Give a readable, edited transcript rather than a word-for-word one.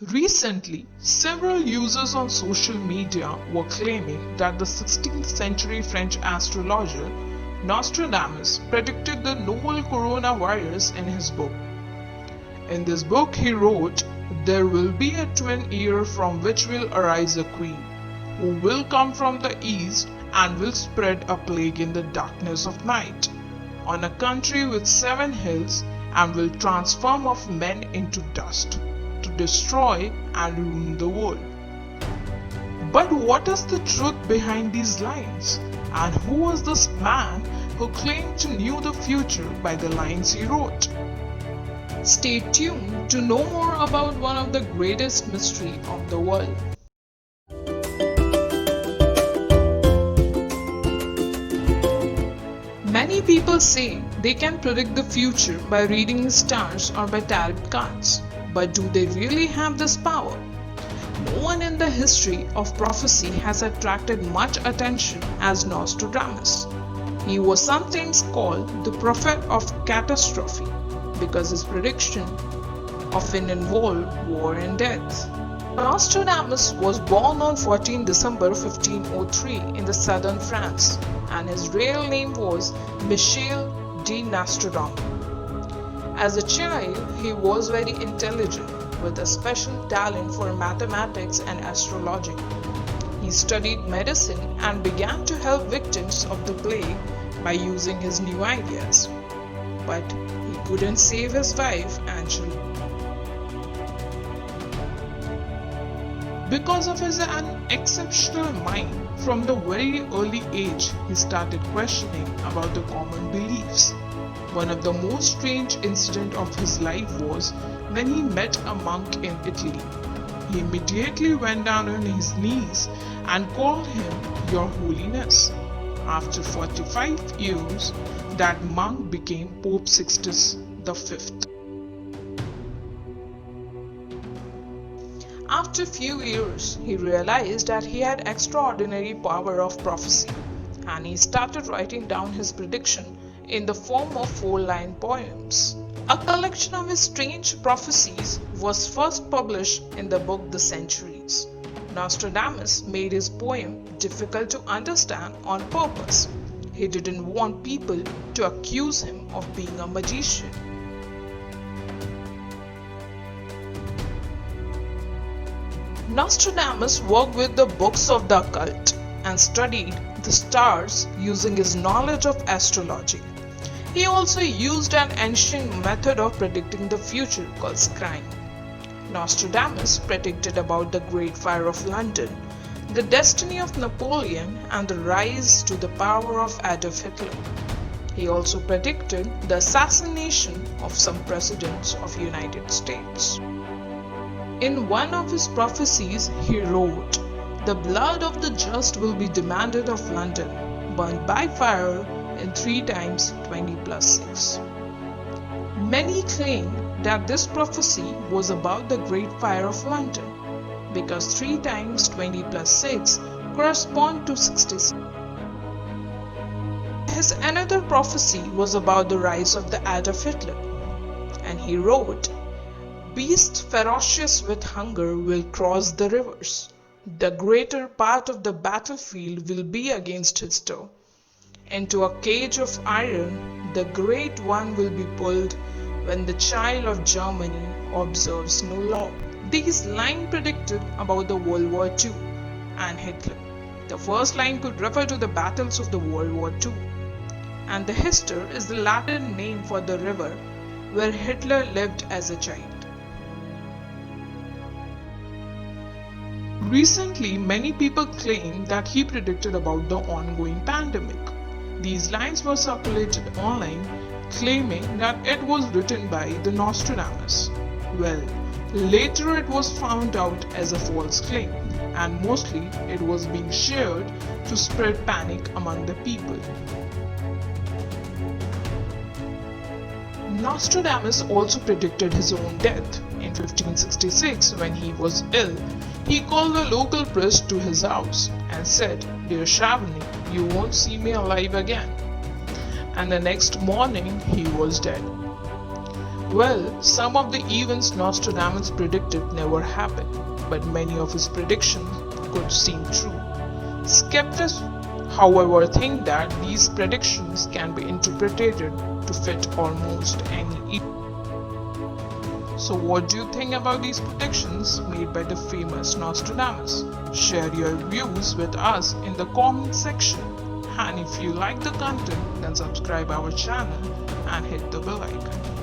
Recently, several users on social media were claiming that the 16th century French astrologer Nostradamus predicted the novel coronavirus in his book. In this book, he wrote, "There will be a twin year from which will arise a queen, who will come from the east and will spread a plague in the darkness of night, on a country with 7 hills, and will transform of men into dust, to destroy and ruin the world." But what is the truth behind these lines? And who was this man who claimed to know the future by the lines he wrote? Stay tuned to know more about one of the greatest mysteries of the world. Many people say they can predict the future by reading the stars or by tarot cards. But do they really have this power? No one in the history of prophecy has attracted much attention as Nostradamus. He was sometimes called the prophet of catastrophe because his prediction often involved war and death. Nostradamus was born on 14 December 1503 in the southern France, and his real name was Michel de Nostradamus. As a child, he was very intelligent with a special talent for mathematics and astrology. He studied medicine and began to help victims of the plague by using his new ideas. But he couldn't save his wife and children. Because of his exceptional mind, from the very early age, he started questioning about the common beliefs. One of the most strange incidents of his life was when he met a monk in Italy. He immediately went down on his knees and called him "Your Holiness." After 45 years, that monk became Pope Sixtus V. After a few years, he realized that he had extraordinary power of prophecy, and he started writing down his prediction in the form of 4-line poems. A collection of his strange prophecies was first published in the book The Centuries. Nostradamus made his poem difficult to understand on purpose. He didn't want people to accuse him of being a magician. Nostradamus worked with the books of the occult and studied the stars using his knowledge of astrology. He also used an ancient method of predicting the future called scrying. Nostradamus predicted about the Great Fire of London, the destiny of Napoleon, and the rise to the power of Adolf Hitler. He also predicted the assassination of some presidents of the United States. In one of his prophecies, he wrote, "The blood of the just will be demanded of London, burned by fire in 3 times 20 plus 6. Many claim that this prophecy was about the Great Fire of London, because 3 times 20 plus 6 correspond to 66. His another prophecy was about the rise of the Adolf Hitler, and he wrote, "Beasts ferocious with hunger will cross the rivers. The greater part of the battlefield will be against Hitler. Into a cage of iron, the great one will be pulled when the child of Germany observes no law." These lines predicted about the World War II and Hitler. The first line could refer to the battles of the World War II, and the Hister is the Latin name for the river where Hitler lived as a child. Recently, many people claim that he predicted about the ongoing pandemic. These lines were circulated online, claiming that it was written by the Nostradamus. Well, later it was found out as a false claim, and mostly it was being shared to spread panic among the people. Nostradamus also predicted his own death. In 1566, when he was ill, he called the local priest to his house and said, "Dear Shavni, you won't see me alive again." And the next morning he was dead. Well, some of the events Nostradamus predicted never happened, but many of his predictions could seem true. Skeptics, however, think that these predictions can be interpreted to fit almost any event. So, what do you think about these predictions made by the famous Nostradamus? Share your views with us in the comment section. And if you like the content, then subscribe our channel and hit the bell icon.